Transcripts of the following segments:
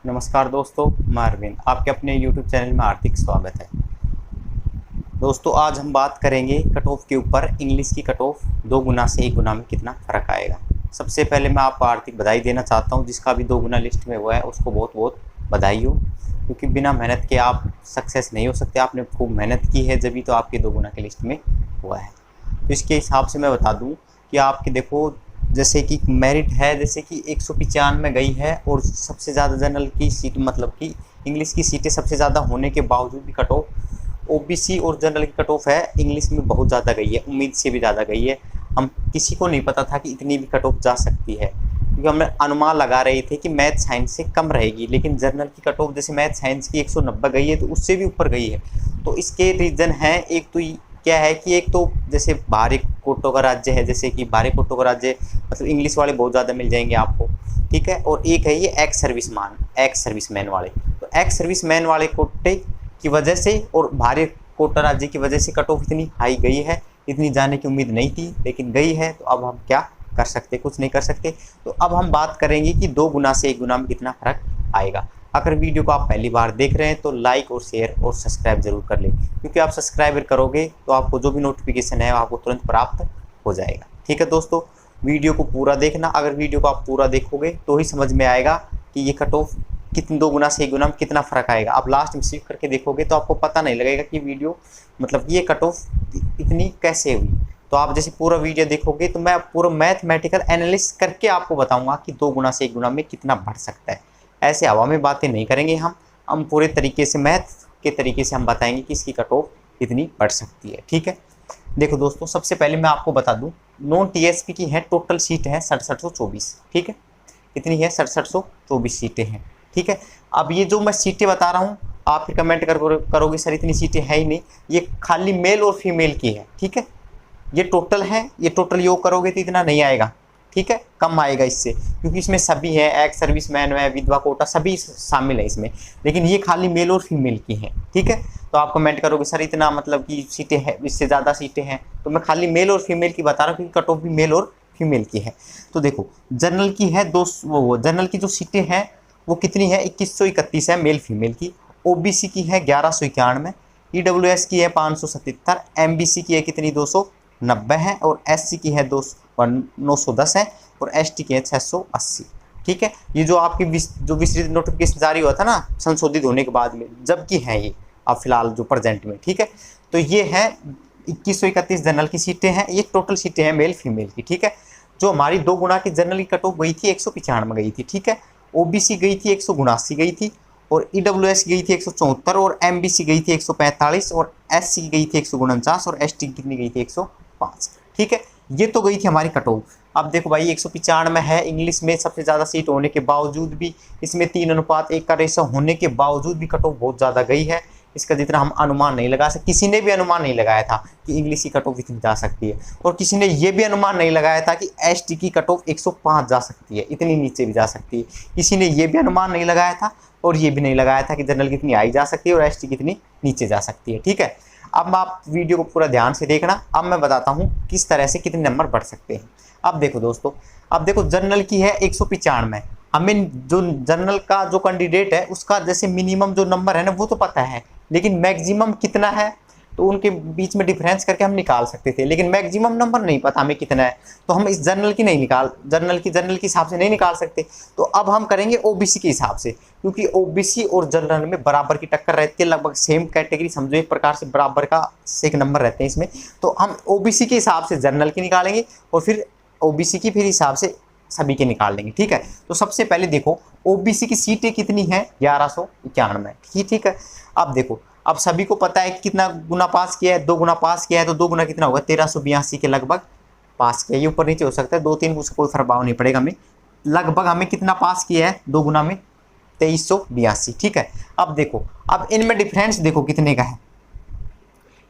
नमस्कार दोस्तों, मैं अरविंद आपके अपने YouTube चैनल में हार्दिक स्वागत है। दोस्तों आज हम बात करेंगे कट ऑफ के ऊपर। इंग्लिश की कट ऑफ 2 गुना से 1 गुना में कितना फ़र्क आएगा। सबसे पहले मैं आपको हार्दिक बधाई देना चाहता हूं, जिसका भी 2 गुना लिस्ट में हुआ है उसको बहुत बहुत बधाई हो, क्योंकि बिना मेहनत के आप सक्सेस नहीं हो सकते। आपने खूब मेहनत की है, जभी तो आपके 2 गुना की लिस्ट में हुआ है। तो इसके हिसाब से मैं बता दूँ कि आपके देखो, जैसे कि मेरिट है, जैसे कि 195 में गई है और सबसे ज़्यादा जनरल की सीट, मतलब कि इंग्लिश की सीटें सबसे ज़्यादा होने के बावजूद भी कट ऑफ ओबीसी और जनरल की कट ऑफ है इंग्लिश में बहुत ज़्यादा गई है, उम्मीद से भी ज़्यादा गई है। हम किसी को नहीं पता था कि इतनी भी कट ऑफ जा सकती है, क्योंकि हमने अनुमान लगा रहे थे कि मैथ साइंस से कम रहेगी, लेकिन जनरल की कट ऑफ जैसे मैथ साइंस की 190 गई है तो उससे भी ऊपर गई है। तो इसके रीज़न हैं, एक तो क्या है कि एक तो जैसे बाहरी कोटों का राज्य है, जैसे कि बाहरी कोटों का राज्य मतलब इंग्लिश वाले बहुत ज़्यादा मिल जाएंगे आपको, ठीक है। और एक है ये एक्स सर्विसमैन वाले। तो एक्स सर्विसमैन वाले कोटे की वजह से और बाहरी कोटा राज्य की वजह से कट ऑफ इतनी हाई गई है। इतनी जाने की उम्मीद नहीं थी, लेकिन गई है। तो अब हम क्या कर सकते, कुछ नहीं कर सकते। तो अब हम बात करेंगे कि 2 गुना से 1 गुना में कितना फ़र्क आएगा। अगर वीडियो को आप पहली बार देख रहे हैं तो लाइक और शेयर और सब्सक्राइब जरूर कर लें, क्योंकि आप सब्सक्राइब करोगे तो आपको जो भी नोटिफिकेशन है आपको तुरंत प्राप्त हो जाएगा। ठीक है दोस्तों, वीडियो को पूरा देखना। अगर वीडियो को आप पूरा देखोगे तो ही समझ में आएगा कि ये कट ऑफ कितने 2 गुना से 1 गुना में कितना फ़र्क आएगा। आप लास्ट में स्किप करके देखोगे तो आपको पता नहीं लगेगा कि वीडियो मतलब ये कट ऑफ इतनी कैसे हुई। तो आप जैसे पूरा वीडियो देखोगे तो मैं पूरा मैथमेटिकल एनालिसिस करके आपको बताऊंगा कि 2 गुना से 1 गुना में कितना बढ़ सकता है। ऐसे हवा में बातें नहीं करेंगे हम पूरे तरीके से मैथ के तरीके से हम बताएंगे कि इसकी कट ऑफ कितनी बढ़ सकती है। ठीक है, देखो दोस्तों, सबसे पहले मैं आपको बता दूं, नॉन टीएसपी की है टोटल सीट है 6724। ठीक है, कितनी है? 6724 सीटें हैं। ठीक है, अब ये जो मैं सीटें बता रहा हूँ आप फिर कमेंट करोगे सर इतनी सीटें है ही नहीं, ये खाली मेल और फीमेल की है। ठीक है, ये टोटल है, ये टोटल योग करोगे तो इतना नहीं आएगा। ठीक है, कम आएगा इससे, क्योंकि इसमें सभी है, एक्स सर्विसमैन है, विधवा कोटा सभी शामिल है इसमें, लेकिन ये खाली मेल और फीमेल की है। ठीक है, तो आप कमेंट करोगे सर इतना मतलब कि सीटें हैं, इससे ज़्यादा सीटें हैं, तो मैं खाली मेल और फीमेल की बता रहा हूँ, क्योंकि कट ऑफ भी मेल और फीमेल की है। तो देखो, जनरल की है जनरल की जो सीटें हैं वो कितनी है? 2131 है मेल फीमेल की। ओबीसी की है 1191, ईडब्ल्यूएस की है 577, एमबीसी की है कितनी 290 है, और एससी की है 910 है, और एसटी की है 680। ठीक है, ये जो आपकी जो विस्तृत नोटिफिकेशन जारी हुआ था ना संशोधित होने के बाद में, जबकि है ये अब फिलहाल जो प्रेजेंट में। ठीक है, तो ये है 2131 जनरल की सीटें हैं, ये टोटल सीटें हैं मेल फीमेल की। ठीक है, जो हमारी 2 गुना की जनरल की कट ऑफ गई थी 195 में गई थी। ठीक है, ओबीसी गई थी 179 गई थी, और ईडब्ल्यूएस गई थी 174, और एमबीसी गई थी 145, और एससी गई थी 149, और एसटी कितनी गई थी 105। ठीक है, ये तो गई थी हमारी कट ऑफ। अब देखो भाई 195 है इंग्लिश में सबसे ज़्यादा सीट होने के बावजूद भी, इसमें 3:1 का रेशो होने के बावजूद भी कट ऑफ बहुत ज़्यादा गई है। इसका जितना हम अनुमान नहीं लगा सकते, किसी ने भी अनुमान नहीं लगाया था कि इंग्लिश की कट ऑफ इतनी जा सकती है, और किसी ने ये भी अनुमान नहीं लगाया था कि एसटी की कट ऑफ 105 जा सकती है, इतनी नीचे भी जा सकती है। किसी ने ये भी अनुमान नहीं लगाया था और ये भी नहीं लगाया था कि जनरल कितनी हाई जा सकती है और एसटी कितनी नीचे जा सकती है। ठीक है, अब आप वीडियो को पूरा ध्यान से देखना। अब मैं बताता हूँ किस तरह से कितने नंबर बढ़ सकते हैं। अब देखो दोस्तों, अब देखो जनरल की है 195, हमें जो जनरल का जो कैंडिडेट है उसका जैसे मिनिमम जो नंबर है ना वो तो पता है, लेकिन मैक्सिमम कितना है तो उनके बीच में डिफरेंस करके हम निकाल सकते थे, लेकिन मैक्सिमम नंबर नहीं पता हमें कितना है, तो हम इस जनरल के हिसाब से नहीं निकाल सकते। तो अब हम करेंगे ओबीसी के हिसाब से, क्योंकि ओबीसी और जनरल में बराबर की टक्कर रहती है, लगभग सेम कैटेगरी समझो, एक प्रकार से बराबर का एक नंबर रहते हैं इसमें। तो हम ओबीसी के हिसाब से जनरल की निकालेंगे और फिर ओबीसी की फिर हिसाब से सभी के निकाल लेंगे। ठीक है, तो सबसे पहले देखो ओबीसी की सीटें कितनी है? 1191। ठीक है, अब देखो, अब सभी को पता है कि कितना गुना पास किया है, 2 गुना पास किया है, तो 2 गुना कितना होगा? 1382 के लगभग पास किया। ये ऊपर नीचे हो सकता है, 2-3 उससे कोई प्रभाव नहीं पड़ेगा। हमें लगभग हमें कितना पास किया है 2 गुना में? 2382। ठीक है, अब देखो, अब इनमें डिफरेंस देखो कितने का है,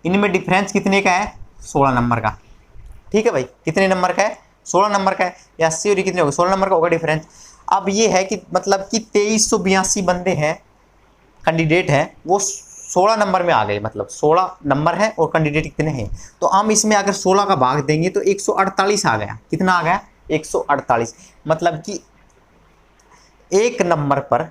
इनमें डिफरेंस कितने का है? 16 नंबर का। ठीक है भाई, कितने नंबर का है? 16 नंबर का है। या 80 और कितने होगा? 16 नंबर का होगा डिफरेंस। अब ये है कि मतलब कि 2382 बंदे हैं, कैंडिडेट हैं, वो 16 नंबर में आ गए, मतलब 16 नंबर है और कैंडिडेट कितने हैं। तो हम इसमें अगर 16 का भाग देंगे तो 148 आ गया। कितना आ गया? 148। मतलब कि एक नंबर पर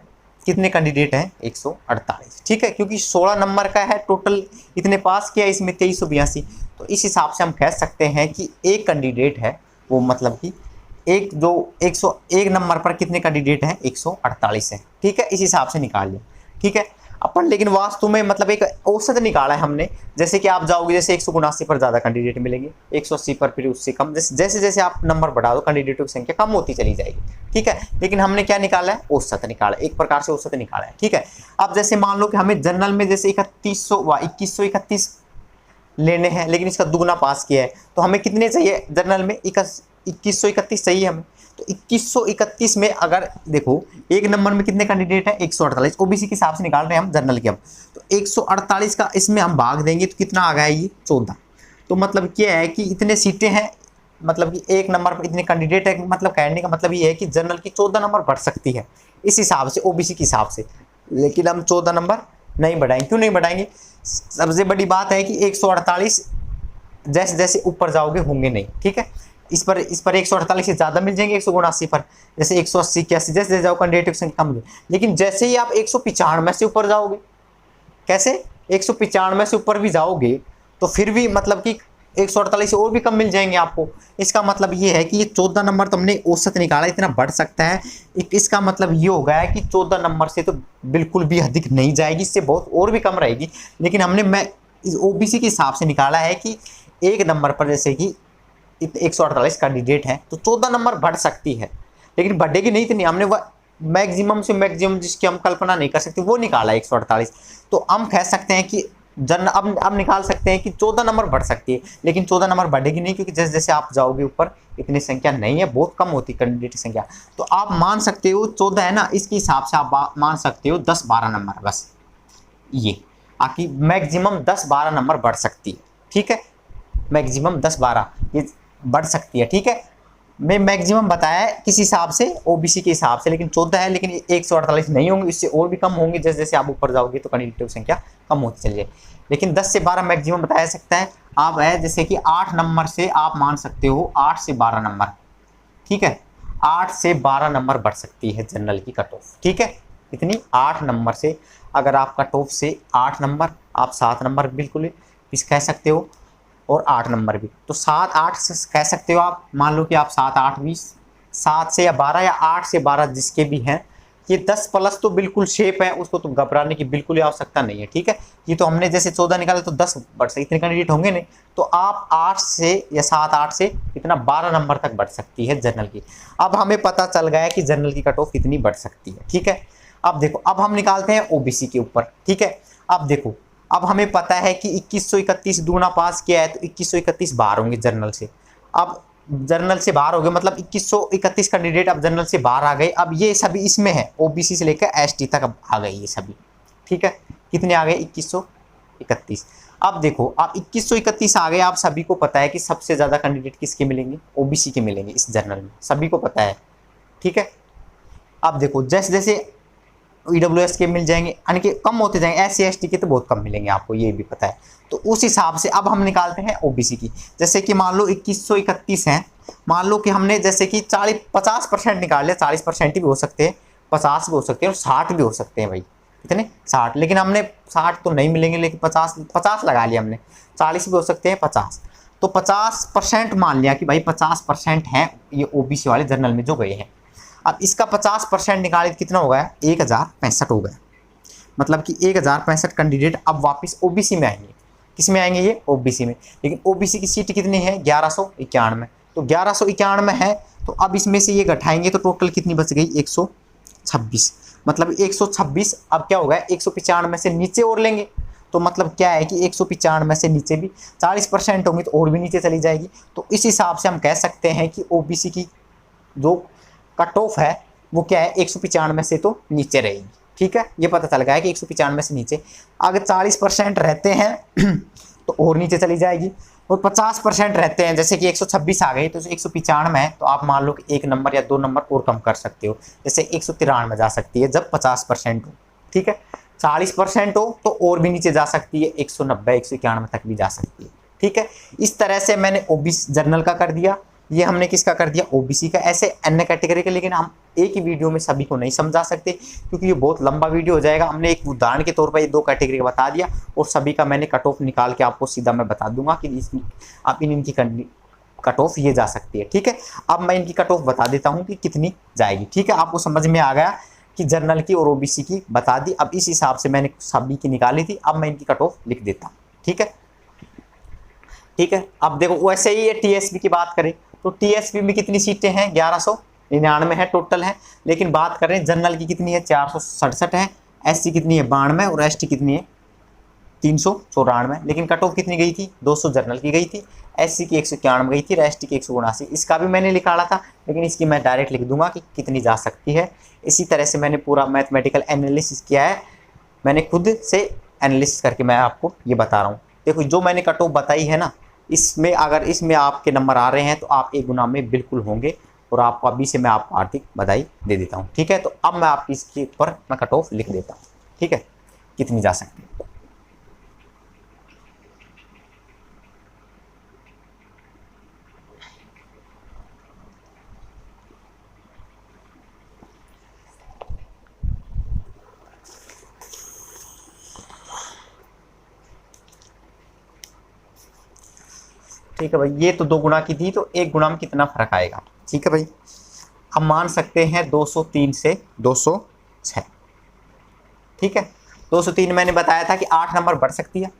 कितने कैंडिडेट हैं 148, ठीक है, क्योंकि 16 नंबर का है टोटल, इतने पास किया, इसमें 2382, तो इस हिसाब से हम कह सकते हैं कि एक कैंडिडेट है वो मतलब कि एक जो 101 नंबर पर कितने कैंडिडेट हैं 148 है, ठीक है, इस हिसाब से निकाल लिया, ठीक है। अपन लेकिन वास्तव में मतलब एक औसत निकाला है हमने, जैसे कि आप जाओगे जैसे 179 पर ज़्यादा कैंडिडेट मिलेंगे, 180 पर फिर उससे कम, जैसे जैसे आप नंबर बढ़ा दो कैंडिडेटों की संख्या कम होती चली जाएगी, ठीक है। लेकिन हमने क्या निकाला है, औसत निकाला, एक प्रकार से औसत निकाला है, ठीक है। अब जैसे मान लो कि हमें जनरल में जैसे 2131 लेने हैं, लेकिन इसका दुगना पास किया है, तो हमें कितने चाहिए जनरल में, 2131 चाहिए हमें। तो 2131 में अगर देखो एक नंबर में कितने कैंडिडेट हैं 148, ओबीसी के हिसाब से निकाल रहे हैं हम जनरल के, हम तो 148 का इसमें हम भाग देंगे तो कितना आ गया ये 14। तो मतलब क्या है कि इतने सीटें हैं, मतलब कि एक नंबर पर इतने कैंडिडेट है, मतलब कहने का मतलब ये है कि जनरल की 14 नंबर बढ़ सकती है इस हिसाब से, ओबीसी के हिसाब से। लेकिन हम 14 नंबर नहीं बढ़ाएंगे, क्यों नहीं बढ़ाएंगे, सबसे बड़ी बात है कि 148 जैसे जैसे ऊपर जाओगे होंगे नहीं, ठीक है। इस पर 148 से ज़्यादा मिल जाएंगे 179 पर, जैसे 180 81 जैसे जाओ कैंडिडेट की संख्या कम, लेकिन जैसे ही आप 195 से ऊपर जाओगे, कैसे 195 से ऊपर भी जाओगे तो फिर भी मतलब कि 148 से और भी कम मिल जाएंगे आपको। इसका मतलब ये है कि ये 14 नंबर तो हमने औसत निकाला, इतना बढ़ सकता है, इसका मतलब ये हो गया है कि 14 नंबर से तो बिल्कुल भी अधिक नहीं जाएगी, इससे बहुत और भी कम रहेगी। लेकिन हमने मैं ओबीसी के हिसाब से निकाला है कि एक नंबर पर जैसे कि 148 कैंडिडेट हैं तो 14 नंबर बढ़ सकती है, लेकिन बढ़ेगी नहीं, तो नहीं, हमने वह मैक्सिमम से मैक्सिमम जिसकी हम कल्पना नहीं कर सकते वो निकाला 148। तो हम कह सकते हैं कि अब निकाल सकते हैं कि 14 नंबर बढ़ सकती है, लेकिन 14 नंबर बढ़ेगी नहीं, क्योंकि जैसे जैसे आप जाओगे ऊपर इतनी संख्या नहीं है, बहुत कम होती कैंडिडेट की संख्या। तो आप मान सकते हो 14 है ना, इसके हिसाब से आप मान सकते हो 10-12 नंबर, बस ये आखिर मैक्सिमम 10-12 नंबर बढ़ सकती है, ठीक है, मैक्सिमम 10-12 ये बढ़ सकती है, ठीक है। मैं मैक्सिमम बताया है किस हिसाब से, ओबीसी के हिसाब से, लेकिन 14 है, लेकिन 148 नहीं होंगे, इससे और भी कम होंगे, जैसे जैसे आप ऊपर जाओगे तो कैंडिडेट की संख्या कम होती चली जाए, लेकिन 10 से 12 मैक्सिमम बताया सकता है। आप है जैसे कि 8 नंबर से आप मान सकते हो 8 से 12 नंबर, ठीक है, 8 से 12 नंबर बढ़ सकती है जनरल की कट ऑफ, ठीक है, इतनी 8 नंबर से, अगर आप कट ऑफ से 8 नंबर, आप 7 नंबर बिल्कुल इस कह सकते हो, और 8 नंबर भी, तो 7-8 से कह सकते हो आप, मान लो कि आप 7-8 20, 7 से या 12 या 8 से 12 जिसके भी हैं, ये 10 प्लस तो बिल्कुल शेप है, उसको तो घबराने की बिल्कुल ही आवश्यकता नहीं है, ठीक है। ये तो हमने जैसे 14 निकाला तो 10 बढ़ सकते, इतने कैंडिडेट होंगे नहीं, तो आप 8 से या 7-8 से इतना 12 नंबर तक बढ़ सकती है जनरल की। अब हमें पता चल गया है कि जनरल की कट ऑफ कितनी बढ़ सकती है, ठीक है। अब देखो, अब हम निकालते हैं ओबीसी के ऊपर, ठीक है। अब देखो, अब हमें पता है कि 2131 दूना पास किया है, तो 2131 बाहर होंगे जनरल से। अब जनरल से बाहर हो गए, मतलब 2131 कैंडिडेट अब जनरल से बाहर आ गए। अब ये सभी इसमें है, ओबीसी से लेकर एसटी तक अब आ गए ये सभी, ठीक है। कितने आ गए 2131। अब देखो, आप 2131 आ गए, आप सभी को पता है कि सबसे ज़्यादा कैंडिडेट किसके मिलेंगे, ओबीसी के मिलेंगे इस जनरल में, सभी को पता है, ठीक है। अब देखो, जैसे जैसे ईडब्ल्यूएस के मिल जाएंगे, यानी कि कम होते जाएंगे, एससी एसटी के तो बहुत कम मिलेंगे, आपको ये भी पता है। तो उस हिसाब से अब हम निकालते हैं ओबीसी की, जैसे कि मान लो 2131 हैं, मान लो कि हमने जैसे कि 50% निकाल लिया, 40% भी हो सकते हैं, 50 भी हो सकते हैं, और 60 भी हो सकते हैं भाई, कितने 60, लेकिन हमने 60 तो नहीं मिलेंगे, लेकिन 50 लगा लिया हमने, 40 भी हो सकते हैं, 50, तो 50% मान लिया कि भाई 50% हैं ये ओबीसी वाले जनरल में जो गए हैं। अब इसका 50% निकाले कितना हो गया, 1065 हो गया, मतलब कि 1065 कैंडिडेट अब वापस ओबीसी में आएंगे। किस में आएंगे ये, ओबीसी में। लेकिन ओबीसी की सीट कितनी है, 1191, तो 1191 है, तो अब इसमें से ये घटाएंगे तो टोटल कितनी बच गई, 126, मतलब 126। अब क्या होगा, 195 से नीचे और लेंगे, तो मतलब क्या है कि 195 से नीचे भी 40% होंगी, तो और भी नीचे चली जाएगी। तो इस हिसाब से हम कह सकते हैं कि ओबीसी की जो कट ऑफ है वो क्या है, 195 से तो नीचे रहेगी, ठीक है। ये पता चल गया है कि 195 से नीचे, अगर 40% रहते हैं तो और नीचे चली जाएगी, और 50% रहते हैं, जैसे कि 126 आ गई तो 195 है, तो आप मान लो कि 1 नंबर या 2 नंबर और कम कर सकते हो, जैसे 193 जा सकती है जब 50% हो, ठीक है। 40% हो तो और भी नीचे जा सकती है, 190 191 तक भी जा सकती है, ठीक है। इस तरह से मैंने ओबीसी जनरल का कर दिया, ये हमने किसका कर दिया, ओबीसी का। ऐसे अन्य कैटेगरी का, लेकिन हम एक ही वीडियो में सभी को नहीं समझा सकते क्योंकि ये बहुत लंबा वीडियो हो जाएगा। हमने एक उदाहरण के तौर पर ये 2 कैटेगरी का बता दिया और सभी का मैंने कट ऑफ निकाल के आपको सीधा मैं बता दूंगा कि आप इनकी कट ऑफ ये जा सकती है। ठीक है, अब मैं इनकी कट ऑफ बता देता हूँ कि कितनी जाएगी। ठीक है, आपको समझ में आ गया कि जनरल की और ओबीसी की बता दी। अब इस हिसाब से मैंने सभी की निकाली थी, अब मैं इनकी कट ऑफ लिख देता हूँ। ठीक है, ठीक है। अब देखो वैसे ही ये टीएसपी की बात करें तो टीएसपी में कितनी सीटें हैं, 1199 है टोटल है। लेकिन बात करें जनरल की कितनी है, 467 है। एससी कितनी है, 92 और एसटी कितनी है, 394। लेकिन कट ऑफ कितनी गई थी, 200 जनरल की गई थी, एससी की 191 गई थी, एसटी की 179। इसका भी मैंने निकाला था, लेकिन इसकी मैं डायरेक्ट लिख दूंगा कि कितनी जा सकती है। इसी तरह से मैंने पूरा मैथमेटिकल एनालिसिस किया है, मैंने खुद से एनालिसिस करके मैं आपको ये बता रहा हूँ। देखो जो मैंने कट ऑफ बताई है ना, इसमें अगर इसमें आपके नंबर आ रहे हैं तो आप एक गुना में बिल्कुल होंगे और आपको अभी से मैं आपको आर्थिक बधाई दे देता हूँ। ठीक है, तो अब मैं आपकी इसके ऊपर मैं कट ऑफ लिख देता हूँ। ठीक है, कितनी जा सकती है। ठीक है भाई, ये तो 2 गुना की थी, तो 1 गुना में कितना फर्क आएगा। ठीक है भाई, हम मान सकते हैं 203 से 206। ठीक है, 203 मैंने बताया था कि 8 नंबर बढ़ सकती है।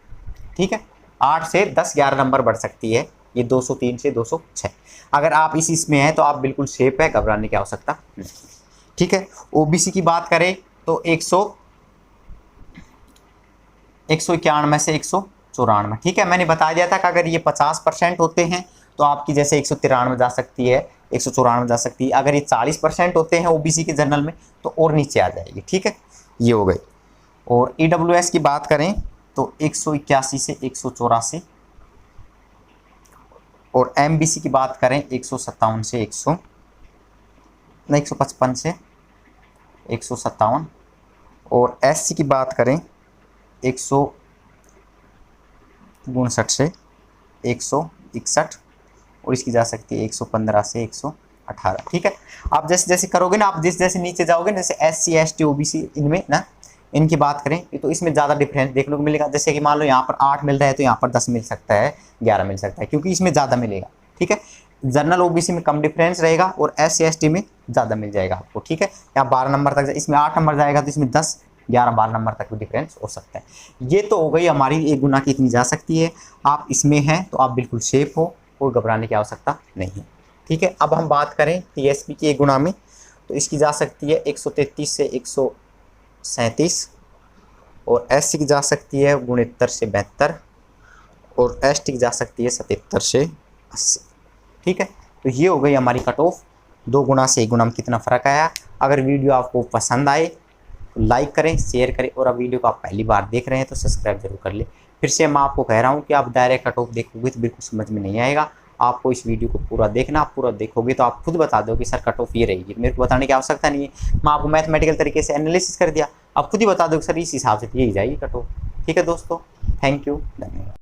ठीक है, 8 से 10 11 नंबर बढ़ सकती है। ये 203 से 206। अगर आप इसमें हैं तो आप बिल्कुल सेफ है, घबराने की आवश्यकता नहीं। ठीक है, ओबीसी की बात करें तो 191 से 194। ठीक है, मैंने बता दिया था कि अगर ये 50% होते हैं तो आपकी जैसे 193 जा सकती है, 194 जा सकती है। अगर ये 40% होते हैं ओबीसी के जनरल में तो और नीचे आ जाएगी। ठीक है, ये हो गई। और ईडब्ल्यूएस की बात करें तो 181 से 184, और एमबीसी की बात करें 157 से 155 से 157, और एससी की बात करें 159 से 161, और इसकी जा सकती है 115 से 118। ठीक है, आप जैसे जैसे करोगे ना, आप जैसे नीचे जाओगे, जैसे एससी एसटी ओबीसी इनमें ना, इनकी बात करें तो इसमें ज़्यादा डिफरेंस देखने को मिलेगा। जैसे कि मान लो यहाँ पर 8 मिल रहा है तो यहाँ पर 10 मिल सकता है, 11 मिल सकता है, क्योंकि इसमें ज़्यादा मिलेगा। ठीक है, जनरल ओबीसी में कम डिफरेंस रहेगा और एससी एसटी में ज़्यादा मिल जाएगा आपको। ठीक है, यहाँ 12 नंबर तक, इसमें 8 नंबर जाएगा तो इसमें 10 11 12 नंबर तक भी डिफरेंस हो सकता है। ये तो हो गई हमारी 1 गुना की इतनी जा सकती है। आप इसमें हैं तो आप बिल्कुल सेफ हो, कोई घबराने की आवश्यकता नहीं है। ठीक है, अब हम बात करें टीएसपी की 1 गुना में तो इसकी जा सकती है 133 से 137, और एससी की जा सकती है 69 से 72, और एसटी की जा सकती है 77 से 80। ठीक है, तो ये हो गई हमारी कट ऑफ। 2 गुना से 1 गुना में कितना फ़र्क आया। अगर वीडियो आपको पसंद आए तो लाइक करें, शेयर करें, और अब वीडियो को आप पहली बार देख रहे हैं तो सब्सक्राइब जरूर कर ले। फिर से मैं आपको कह रहा हूँ कि आप डायरेक्ट कट ऑफ देखोगे तो बिल्कुल समझ में नहीं आएगा। आपको इस वीडियो को पूरा देखना, आप पूरा देखोगे तो आप खुद बता दो कि सर कट ऑफ ये रहेगी। मेरे को बताने की आवश्यकता नहीं है, मैं आपको मैथमेटिकल तरीके से एनालिसिस कर दिया, आप खुद ही बता दो कि सर इस हिसाब से यही जाएगी कट ऑफ। ठीक है दोस्तों, थैंक यू, धन्यवाद।